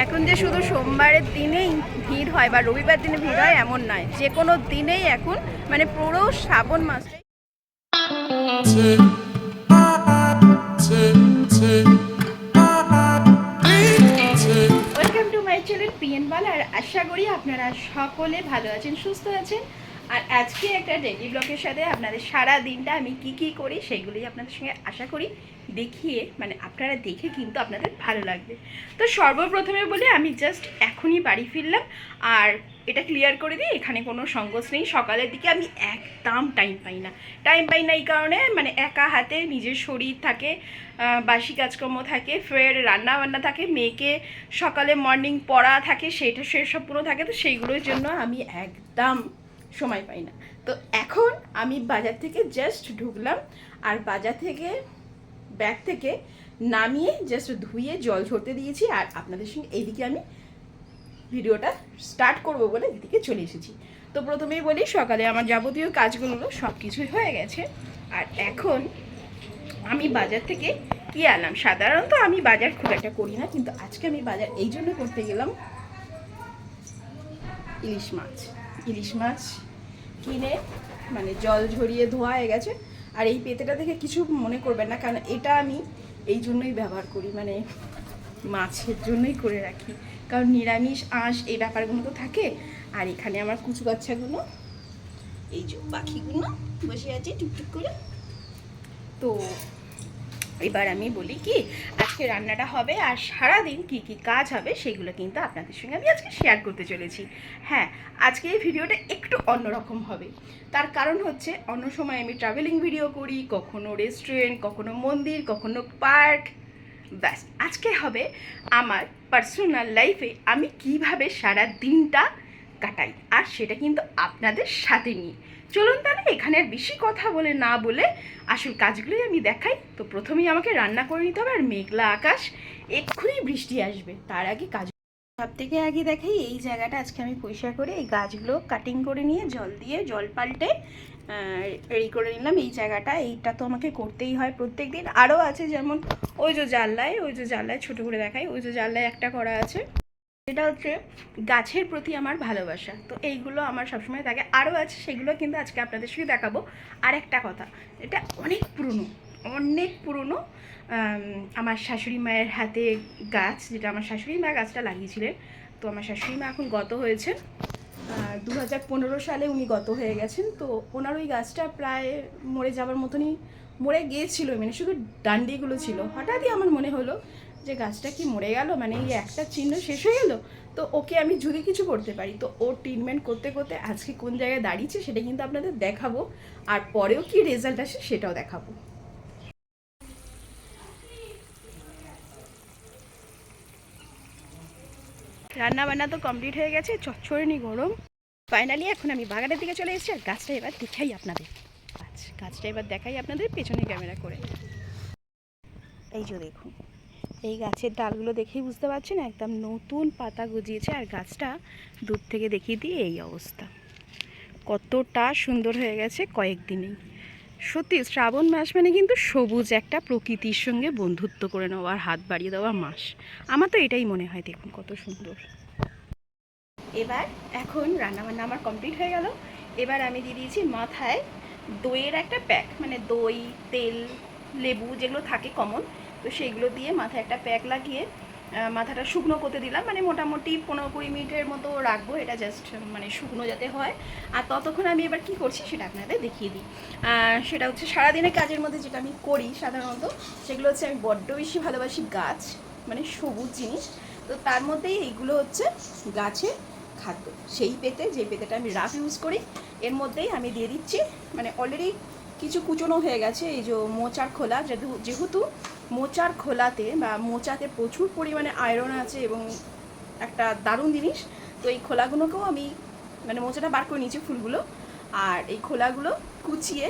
এখন যে শুধু সোমবারের দিনেই ভিড় হয় বা রবিবার দিনে ভিড় হয় এমন নয়, যে কোনো দিনেই এখন মানে পুরো শ্রাবণ মাসটাই। Welcome to my channel PN বাল। আর আশা করি আপনারা সকলে ভালো আছেন, সুস্থ আছেন। আর আজকে একটা ডেইলি ব্লগের সাথে আপনাদের সারা দিনটা আমি কি করি সেগুলোই আপনাদের সঙ্গে আশা করি দেখিয়ে, মানে আপনারা দেখে কিন্তু আপনাদের ভালো লাগবে। তো সর্বপ্রথমে বলি, আমি জাস্ট এখনই বাড়ি ফিরলাম। আর এটা ক্লিয়ার করে দিই, এখানে কোনো সঙ্গোচ নেই। সকালের দিকে আমি একদম টাইম পাই না এই কারণে, মানে একা হাতে নিজের শরীর থাকে, বাসি কাজকর্ম থাকে, ফের রান্না বান্না থাকে, মেয়েকে সকালে মর্নিং পড়া থাকে, সেসব পুরো থাকে। তো সেইগুলোর জন্য আমি একদম সময় পাই না। তো এখন আমি বাজার থেকে জাস্ট ঢুকলাম, আর বাজার থেকে ব্যাগ থেকে নামিয়ে জাস্ট ধুয়ে জল ঝরতে দিয়েছি। আর আপনাদের সঙ্গে এইদিকে আমি ভিডিওটা স্টার্ট করব বলে এদিকে চলে এসেছি। তো প্রথমেই বলি, সকালে আমার যাবতীয় কাজগুলো সব কিছুই হয়ে গেছে। আর এখন আমি বাজার থেকে কি আনলাম, সাধারণত আমি বাজার খুব একটা করি না, কিন্তু আজকে আমি বাজার এই জন্য করতে গেলাম। ইলিশ মাছ কিনে মানে জল ঝরিয়ে ধোয়া হয়ে গেছে। আর এই পেতেটা দেখে কিছু মনে করবেন না, কারণ এটা আমি এই জন্যই ব্যবহার করি, মানে মাছের জন্যই করে রাখি, কারণ নিরামিষ আঁশ এই ব্যাপারগুলো তো থাকে। আর এখানে আমার কুচু বাচ্চাগুলো, এই যে পাখিগুলো বসে আছে টুকটুক করে। তো এবার আমি বলি কি, আজকে রান্নাটা হবে আর সারাদিন কি কি কাজ হবে সেগুলো কিন্তু আপনাদের সঙ্গে আমি আজকে শেয়ার করতে চলেছি। হ্যাঁ, আজকে এই ভিডিওটা একটু অন্যরকম হবে। তার কারণ হচ্ছে, অন্য সময় আমি ট্রাভেলিং ভিডিও করি, কখনো রেস্টুরেন্ট, কখনো মন্দির, কখনো পার্ক। ব্যাস, আজকে হবে আমার পার্সোনাল লাইফে আমি কিভাবে সারা দিনটা কাটাই, আর সেটা কিন্তু আপনাদের সাথে নিয়ে। চলুন তাহলে এখানে আর বেশি কথা বলে না বলে আসল কাজগুলোই আমি দেখাই। তো প্রথমেই আমাকে রান্না করে নিতে হবে, আর মেঘলা আকাশ, এক্ষুনি বৃষ্টি আসবে, তার আগে কাজ। সব থেকে আগে দেখাই, এই জায়গাটা আজকে আমি পরিষ্কার করে এই গাছগুলো কাটিং করে নিয়ে জল দিয়ে জল পাল্টে রেডি করে নিলাম। এই জায়গাটা, এইটা তো আমাকে করতেই হয় প্রত্যেক দিন। আরও আছে, যেমন ওই যে জানলায় ছোটো করে দেখাই, ওই যে জানলায় একটা করা আছে, এটা হচ্ছে গাছের প্রতি আমার ভালোবাসা। তো এইগুলো আমার সবসময় থাকে। আরও আছে, সেগুলো কিন্তু আজকে আপনাদের সঙ্গে দেখাবো। আর একটা কথা, এটা অনেক পুরনো আমার শাশুড়ি মায়ের হাতে গাছ, যেটা আমার শাশুড়ি মা গাছটা লাগিয়েছিলেন। তো আমার শাশুড়ি মা এখন গত হয়েছে, 2015 সালে উনি গত হয়ে গেছেন। তো ওনার ওই গাছটা প্রায় মরে যাওয়ার মতনই মরে গিয়েছিল, মানে শুধু ডান্ডিগুলো ছিল। হঠাৎই আমার মনে হলো যে গাছটা কি মরে গেল, মানে এই একটা চিহ্ন শেষ হয়ে গেল। তো ওকে আমি যদি কিছু করতে পারি, তো ওর ট্রিটমেন্ট করতে করতে আজকে কোন জায়গায় দাঁড়িয়েছে সেটা কিন্তু আপনাদের দেখাবো, আর পরেও কি রেজাল্ট আসে সেটাও দেখাবো। রান্না বান্না তো কমপ্লিট হয়ে গেছে, চচ্চড়ি গরম। ফাইনালি এখন আমি বাগানের দিকে চলে এসেছি, আর গাছটা এবার দেখাই আপনাদের। গাছটা এবার দেখাই আপনাদের পেছনে ক্যামেরা করে। এই যে দেখুন, এই গাছের ডালগুলো দেখেই বুঝতে পারছেন একদম নতুন পাতা গজিয়েছে। আর গাছটা দূর থেকে দেখিয়ে দিয়ে এই অবস্থা, কতটা সুন্দর হয়ে গেছে কয়েকদিনেই। সত্যি শ্রাবণ মাস মানে কিন্তু সবুজ একটা প্রকৃতির সঙ্গে বন্ধুত্ব করে নেওয়ার, হাত বাড়িয়ে দেওয়ার মাস। আমার তো এটাই মনে হয়। দেখুন কত সুন্দর। এবার এখন রান্নাবান্না আমার কমপ্লিট হয়ে গেল। এবার আমি দিয়ে দিয়েছি মাথায় দইয়ের একটা প্যাক, মানে দই, তেল, লেবু যেগুলো থাকে কমন, তো সেইগুলো দিয়ে মাথায় একটা প্যাক লাগিয়ে মাথাটা শুকনো করতে দিলাম। মানে মোটামুটি 15-20 মিনিটের মতো রাখবো, এটা জাস্ট মানে শুকনো যাতে হয়। আর ততক্ষণ আমি এবার কি করছি সেটা আপনাদের দেখিয়ে দিই। সেটা হচ্ছে সারাদিনের কাজের মধ্যে যেটা আমি করি সাধারণত, সেগুলো হচ্ছে, আমি বড্ড বেশি ভালোবাসি গাছ, মানে সবুজ জিনিস। তো তার মধ্যেই এইগুলো হচ্ছে গাছের খাদ্য। সেই পেতে, যে পেতেটা আমি রাফ ইউজ করি, এর মধ্যেই আমি দিয়ে দিচ্ছি, মানে অলরেডি কিছু কুচনো হয়ে গেছে, এই যে মোচার খোলা। যেহেতু মোচার খোলাতে বা মোচাতে প্রচুর পরিমাণে আয়রন আছে এবং একটা দারুণ জিনিস, তো এই খোলাগুলোকেও আমি, মানে মোচাটা বার করে নিয়েছি ফুলগুলো, আর এই খোলাগুলো কুচিয়ে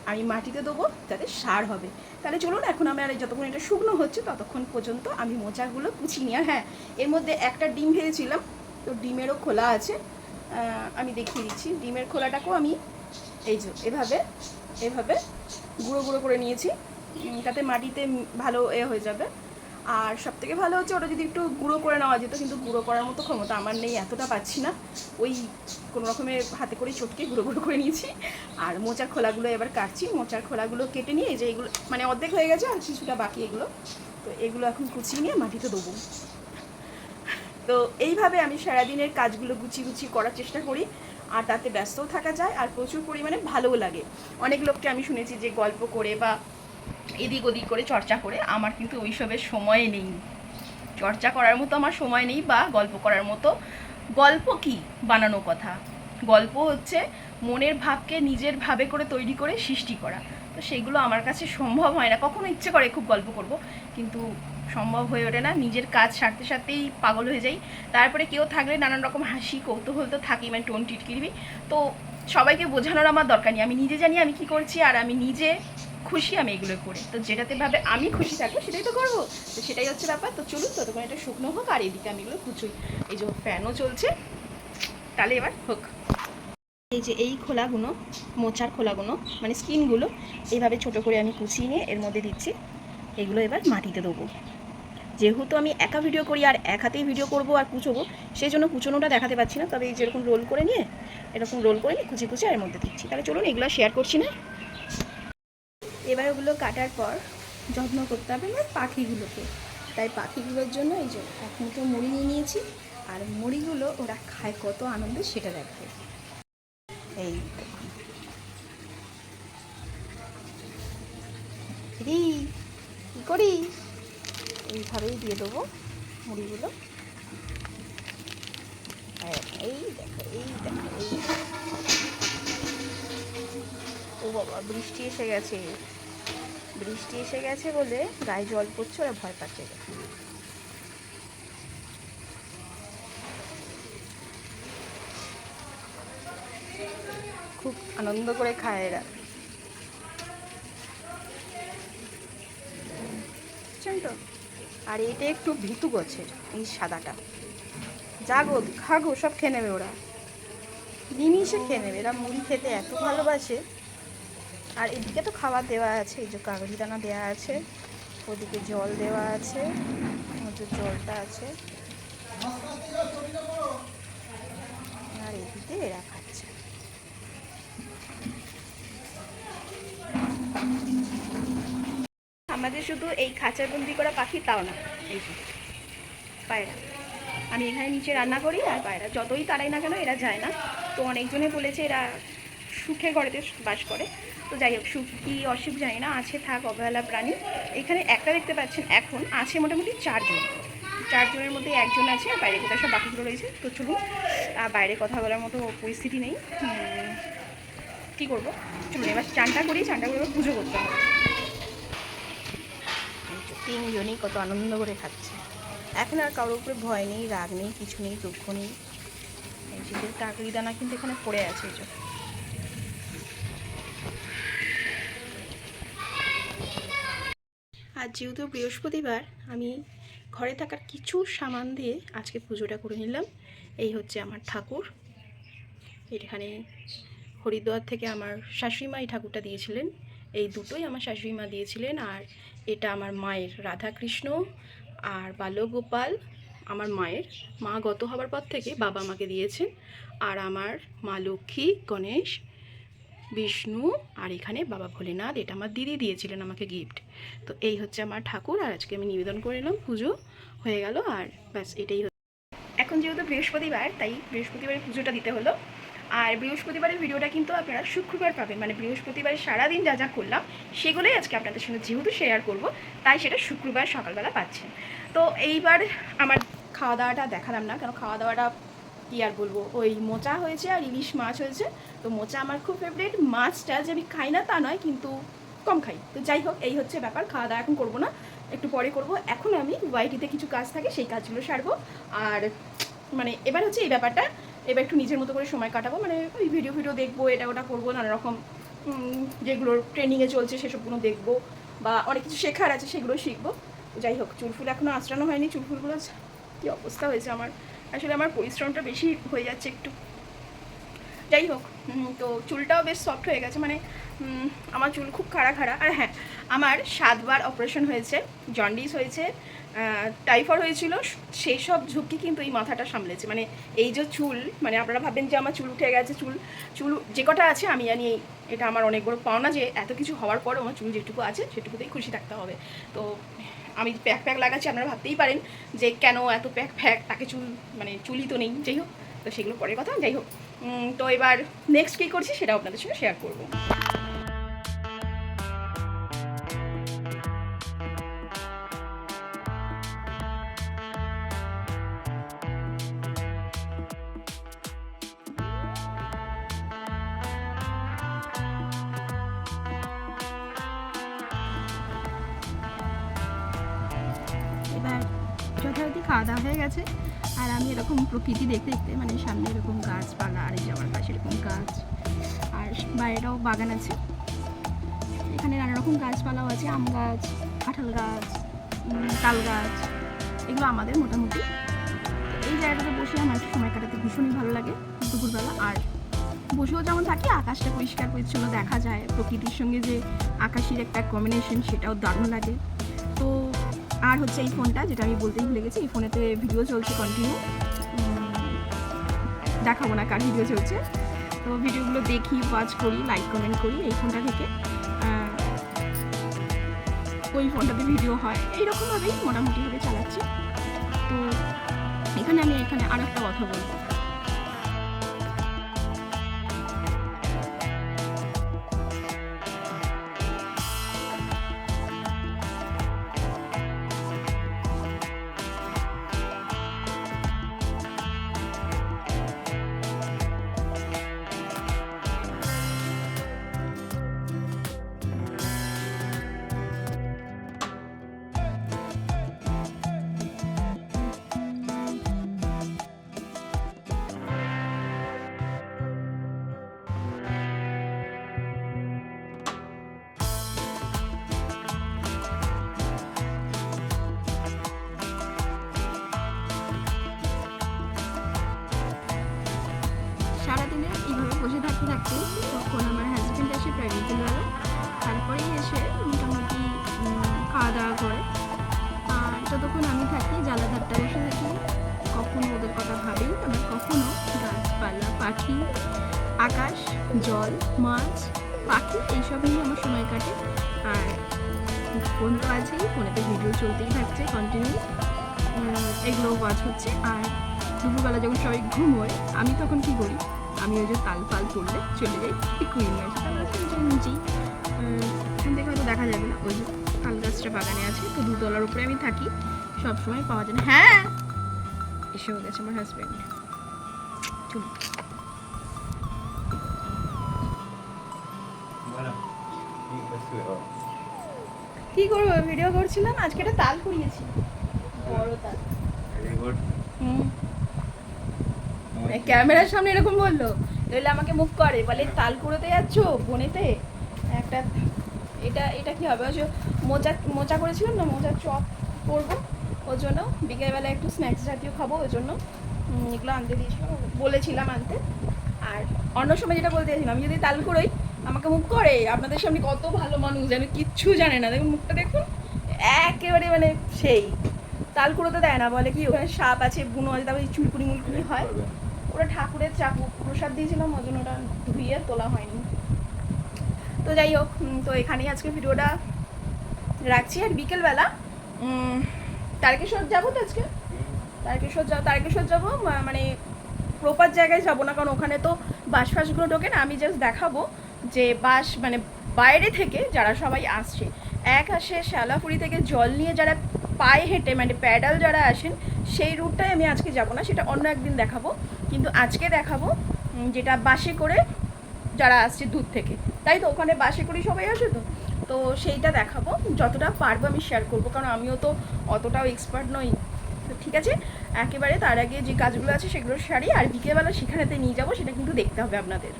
আমি মাটিতে দেবো, যাতে সার হবে। তাহলে চলুন এখন আমি, আর যতক্ষণ এটা শুকনো হচ্ছে ততক্ষণ পর্যন্ত আমি মোচাগুলো কুচিয়ে নিই। আর হ্যাঁ, এর মধ্যে একটা ডিম ভেজেছিলাম, তো ডিমেরও খোলা আছে, আমি দেখিয়ে দিচ্ছি। ডিমের খোলাটাকেও আমি এই যে এভাবে গুঁড়ো করে নিয়েছি, তাতে মাটিতে ভালো হয়ে যাবে। আর সবথেকে ভালো হচ্ছে ওটা যদি একটু গুঁড়ো করে নেওয়া যেত, কিন্তু গুঁড়ো করার মতো ক্ষমতা আমার নেই, এতটা পাচ্ছি না। ওই কোনো রকমে হাতে করে চটকে গুঁড়ো গুঁড়ো করে নিয়েছি। আর মোচার খোলাগুলো এবার কাটছি, মোচার খোলাগুলো কেটে নিয়ে যে এগুলো মানে অর্ধেক হয়ে গেছে আর কিছুটা বাকি এগুলো, তো এগুলো এখন কুচিয়ে নিয়ে মাটিতে দেবো। তো এইভাবে আমি সারাদিনের কাজগুলো গুছিয়ে করার চেষ্টা করি, আর তাতে ব্যস্তও থাকা যায় আর প্রচুর পরিমাণে ভালোও লাগে। অনেক লোককে আমি শুনেছি যে গল্প করে বা এদিক ওদিক করে চর্চা করে, আমার কিন্তু ওইসবের সময় নেই। চর্চা করার মতো আমার সময় নেই, বা গল্প করার মতো। গল্প কি বানানো কথা, গল্প হচ্ছে মনের ভাবকে নিজের ভাবে করে তৈরি করে সৃষ্টি করা। তো সেগুলো আমার কাছে সম্ভব হয় না। কখনো ইচ্ছে করে খুব গল্প করব, কিন্তু সম্ভব হয়ে ওঠে না। নিজের কাজ সারতে সারতেই পাগল হয়ে যাই। তারপরে কেউ থাকলে নানান রকম হাসি কৌতূহল তো থাকেই, মানে টোন টিটকিরবি। তো সবাইকে বোঝানোর আমার দরকার নেই, আমি নিজে জানি আমি কি করছি, আর আমি নিজে খুশি আমি এগুলো করে। তো যেটাতে ভাবে আমি খুশি থাকবো সেটাই তো করবো। তো সেটাই হচ্ছে ব্যাপার। তো চলুন ততক্ষণ এটা শুকনো হোক, আর এদিকে আমি এগুলো কুচুই। এই যে ফ্যানও চলছে, তাহলে এবার হোক। এই যে এই খোলাগুলো, মোচার খোলাগুলো মানে স্কিনগুলো এইভাবে ছোট করে আমি কুচিয়ে নিয়ে এর মধ্যে দিচ্ছি। এগুলো এবার মাটিতে দেবো। যেহেতু আমি একা ভিডিও করি আর এক হাতেই ভিডিও করবো আর কুচোবো, সেই জন্য কুচোনোটা দেখাতে পারছি না। তবে এই যেরকম রোল করে নিয়ে এরকম রোল করে নিয়ে কুচি এর মধ্যে দিচ্ছি। তাহলে চলুন এগুলো শেয়ার করছি না। এবার ওগুলো কাটার পর যত্ন করতে হবে আমার পাখিগুলোকে। তাই পাখিগুলোর জন্য এই যে এক মুঠো মুড়ি নিয়ে নিয়েছি, আর মুড়িগুলো ওরা খায় কত আনন্দে সেটা দেখবে। এই কী করি, এইভাবেই দিয়ে দেবো মুড়িগুলো। এই দেখো এই দেখো এই, ও বাবা বৃষ্টি এসে গেছে, বৃষ্টি এসে গেছে বলে গায়ে জল পড়ছে, ওরা ভয় পাচ্ছে। খুব আনন্দ করে খায় এরা, বুঝছেন তো। আর এটা একটু ভীতু গোছের, এই সাদাটা জাগো খাগো সব খেয়ে নেবে ওরা, নিমিশে খেয়ে নেবে। এরা মুড়ি খেতে এত ভালোবাসে। আর এদিকে তো খাবার দেওয়া আছে, এই যে কাগজি দানা দেওয়া আছে, ওদিকে জল দেওয়া আছে, ওদের জলটা আছে, আর এদিকে এরা খাচ্ছে। আমাদের শুধু এই খাঁচার বন্দি করা পাখি তাও না, এই যে পায়রা। আমি এখানে নিচে রান্না করি, আর পায়রা যতই তারাই না কেন এরা যায় না। তো অনেকজনে বলেছে এরা সুখে ঘরেতে বাস করে। তো যাই হোক, সুখ কি অসুখ জানি না, আছে থাক অবহেলা প্রাণী। এখানে একটা দেখতে পাচ্ছেন, এখন আছে মোটামুটি 4 জন। 4 জনের মধ্যে একজন আছে, আর বাইরে কোথাও সব বাকিগুলো রয়েছে। তো চলুন, আর বাইরে কথা বলার মতো পরিস্থিতি নেই, কী করবো। চলুন এবার চানটা করি, চানটা করে এবার পুজো করতে হবে। 3 জনই কত আনন্দ করে খাচ্ছে। এখন আর কারোর উপরে ভয় নেই, রাগ নেই, কিছু নেই, দুঃখ নেই। এই যে কাকড়ি দানা কিন্তু এখানে পড়ে আছে। এই যে আজ যেহেতু বৃহস্পতিবার, আমি ঘরে থাকার কিছু সামান দিয়ে আজকে পুজোটা করে নিলাম। এই হচ্ছে আমার ঠাকুর, এখানে হরিদ্বার থেকে আমার শাশুড়ি মা এই ঠাকুরটা দিয়েছিলেন। এই দুটোই আমার শাশুড়ি মা দিয়েছিলেন। আর এটা আমার মায়ের রাধাকৃষ্ণ আর বাল্যগোপাল, আমার মায়ের মা গত হবার পর থেকে বাবা আমাকে দিয়েছেন। আর আমার মা লক্ষ্মী, গণেশ, বিষ্ণু, আর এখানে বাবা ভোলেনাথ, এটা আমার দিদি দিয়েছিলেন আমাকে গিফট। তো এই হচ্ছে আমার ঠাকুর, আর আজকে আমি নিবেদন করে নিলাম, পুজো হয়ে গেল। আর ব্যাস এটাই। এখন যেহেতু বৃহস্পতিবার, তাই বৃহস্পতিবারের পুজোটা দিতে হলো। আর বৃহস্পতিবারের ভিডিওটা কিন্তু আপনারা শুক্রবার পাবেন, মানে বৃহস্পতিবারে সারাদিন যা যা করলাম সেগুলোই আজকে আপনাদের সঙ্গে যেহেতু শেয়ার করব, তাই সেটা শুক্রবার সকালবেলা পাচ্ছেন। তো এইবার আমার খাওয়া দাওয়াটা দেখালাম না, কারণ খাওয়া দাওয়াটা কী আর বলবো, ওই মোচা হয়েছে আর ইলিশ মাছ হয়েছে। তো মোচা আমার খুব ফেভারিট, মাছটা যে আমি খাই না তা নয়, কিন্তু কম খাই। তো যাই হোক, এই হচ্ছে ব্যাপার। খাওয়া দাওয়া এখন করবো না, একটু পরে করব। এখন আমি ওয়াইটিতে কিছু কাজ থাকে, সেই কাজগুলো সারবো। আর মানে এবার হচ্ছে এই ব্যাপারটা, এবার একটু নিজের মতো করে সময় কাটাবো, মানে ওই ভিডিও দেখবো, এটা ওটা করবো, নানা রকম যেগুলো ট্রেনিংয়ে চলছে সেসবগুলো দেখবো, বা অনেক কিছু শেখার আছে সেগুলো শিখবো। যাই হোক, চুলফুল এখনও আঁচড়ানো হয়নি। চুলফুলগুলো কী অবস্থা হয়েছে আমার, আসলে আমার পরিশ্রমটা বেশি হয়ে যাচ্ছে একটু। যাই হোক, তো চুলটাও বেশ সফট হয়ে গেছে, মানে আমার চুল খুব খাড়া। আর হ্যাঁ, আমার 7 বার অপারেশন হয়েছে, জন্ডিস হয়েছে, টাইফয়েড হয়েছিল, সেই সব ঝুঁকি কিন্তু এই মাথাটা সামলেছে। মানে এই যে চুল, মানে আপনারা ভাবেন যে আমার চুল উঠে গেছে, চুল যে কটা আছে আমি জানি এটা আমার অনেক বড় পাওনা, যে এত কিছু হওয়ার পর আমার চুল যেটুকু আছে সেটুকুতেই খুশি থাকতে হবে। তো আমি প্যাক লাগাচ্ছি, আপনারা ভাবতেই পারেন যে কেন এত প্যাক, তাকে চুল মানে চুলই তো নেই। যাই হোক, তো সেগুলো পরের কথা। যাই হোক, তো এবার নেক্সট কী করছি সেটাও আপনাদের সঙ্গে শেয়ার করবো। এবার যথারীতি খাওয়া দাওয়া হয়ে গেছে, আর আমি এরকম প্রকৃতি দেখতে দেখতে, মানে সামনে এরকম গাছপালা, আর এই যে আমার পাশে এরকম গাছ, আর বাইরেটাও বাগান আছে, এখানে নানা রকম গাছপালাও আছে, আম গাছ, কাঁঠাল গাছ, তাল গাছ, এগুলো আমাদের মোটামুটি। এই জায়গাটাতে বসে আমার সময় কাটাতে ভীষণই ভালো লাগে দুপুরবেলা। আর বসেও যেমন থাকি, আকাশটা পরিষ্কার পরিচ্ছন্ন দেখা যায়, প্রকৃতির সঙ্গে যে আকাশের একটা কম্বিনেশন সেটাও দারুণ লাগে। তো আর হচ্ছে এই ফোনটা, যেটা আমি বলতেই ভুলে গেছি, এই ফোনেতে ভিডিও চলছে কন্টিনিউ, দেখাবো না কার ভিডিও চলছে। তো ভিডিওগুলো দেখি, ওয়াচ করি, লাইক কমেন্ট করি এই ফোনটা থেকে, ওই ফোনটাতে ভিডিও হয়, এইরকমভাবেই মোটামুটিভাবে চালাচ্ছি। তো এখানে আমি আর একটা কথা বলবো। সারাদিনে এইভাবে বসে থাকতে তখন আমার হাজব্যান্ড আসে প্রায় বিকেলবেলা, তারপরেই এসে মোটামুটি খাওয়া দাওয়া করে। আর যতক্ষণ আমি থাকি জানালাধারটা বসে থাকি, কখনো ওদের কথা ভাবি, আবার কখনো গাছপালা, পাখি, আকাশ, জল, মাছ, পাখি এইসব নিয়ে আমার সময় কাটে। আর ফোন তো আছেই, ফোনেতে ভিডিও চলতেই থাকছে কন্টিনিউ, এগুলো ওয়াচ হচ্ছে। আর দুপুরবেলা যখন সবাই ঘুমোয়, আমি তখন কী করি, আমি ওই যে তাল ফাল তুললে চলে যাই কুইন গাছ, তাল গাছটা নিচেই, এখান থেকে হয়তো দেখা যাবে না, ওই যে তাল গাছটা বাগানে আছে, তো দুতলার উপরে আমি থাকি, সবসময় পাওয়া যায় না। হ্যাঁ, এসেও গেছে আমার হাজব্যান্ড। কি করবো, ভিডিও করছিলাম, আজকে একটা তাল কুড়িয়েছি, বড় তাল। ক্যামেরার সামনে এরকম বললো, তাহলে আমাকে মুখ করে, বলে তাল কুড়োতে যাচ্ছ বনেতে একটা, এটা কি হবে, ওই মোচা করেছিলাম না, মোচার চপ করবো, ওর জন্য বিকেলবেলা একটু স্ন্যাক্স জাতীয় খাবো, ওই জন্য এগুলো আনতে দিয়েছিলাম, বলেছিলাম আনতে। আর অন্য সময় যেটা বলতে চাইছিলাম, আমি যদি তাল কুড়োই আমাকে মুখ করে, আপনাদের সামনে কত ভালো মানুষ যেন কিচ্ছু জানে না, দেখুন মুখটা দেখুন, একেবারে মানে সেই তাল কুড়োতে দেয় না, বলে কি ওখানে সাপ আছে, বুনো আছে, তারপরে চুলকুনি মুলকুনি হয়। ওরা ঠাকুরের চাকু প্রসাদ দিয়েছিলাম, ওই জন্য ওটা ধুয়ে তোলা হয়নি। তো যাই হোক, তো এখানেই আজকে ভিডিওটা রাখছি। আর বিকেলবেলা তারকেশ্বর যাবো, তো আজকে তারকেশ্বর যাবো, মানে প্রপার জায়গায় যাবো না, কারণ ওখানে তো বাস ফাসগুলো ঢোকে না। আমি জাস্ট দেখাবো যে বাস মানে বাইরে থেকে যারা সবাই আসছে, আসে শ্যালাপুরি থেকে জল নিয়ে যারা পায়ে হেঁটে মানে প্যাডাল যারা আসেন, সেই রুটটাই আমি আজকে যাব না, সেটা অন্য একদিন দেখাবো। কিন্তু আজকে দেখাবো যেটা বাসে করে যারা আসছে দূর থেকে, তাই তো ওখানে বাসে করেই সবাই আসে, তো সেইটা দেখাবো, যতটা পারবো আমি শেয়ার করবো, কারণ আমিও তো অতটাও এক্সপার্ট নই। তো ঠিক আছে, একেবারে তার আগে যে কাজগুলো আছে সেগুলো সারি, আর বিকেলবেলা সেখানেতে নিয়ে যাবো, সেটা কিন্তু দেখতে হবে আপনাদের।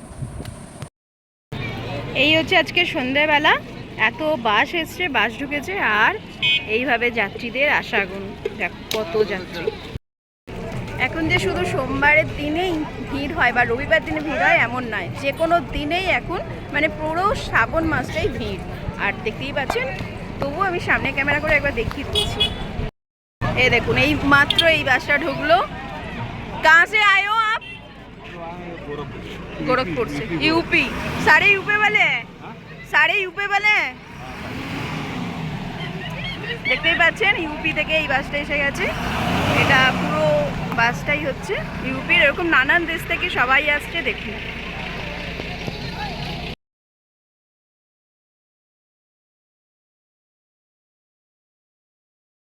এই হচ্ছে আজকে সন্ধ্যাবেলা, এত বাস এসছে, বাস ঢুকেছে, আর এইভাবে যাত্রীদের আশাগুন দেখো কত যাত্রী। এখন যে শুধু সোমবারের দিনেই ভিড় হয় বা রবিবার দিনে ভিড় হয় এমন নয়, যে কোনো দিনেই এখন মানে পুরো শ্রাবণ মাসটাই ভিড়। আর দেখতেই পাচ্ছেন, তবুও আমি সামনে ক্যামেরা করে একবার দেখিয়ে দিচ্ছি। এই দেখুন এই মাত্র এই বাসটা ঢুকলো। कहाँ से आए हो आप? गोरखपुर से। यूपी? सारे यूपी वाले हैं? सारे यूपी वाले हैं? দেখতেই পাচ্ছেন ইউপি থেকে এই বাসটা এসে গেছে। এটা পুরো বাসটাই হচ্ছে ইউপির, এরকম নানান দেশ থেকে সবাই আসছে দেখুন।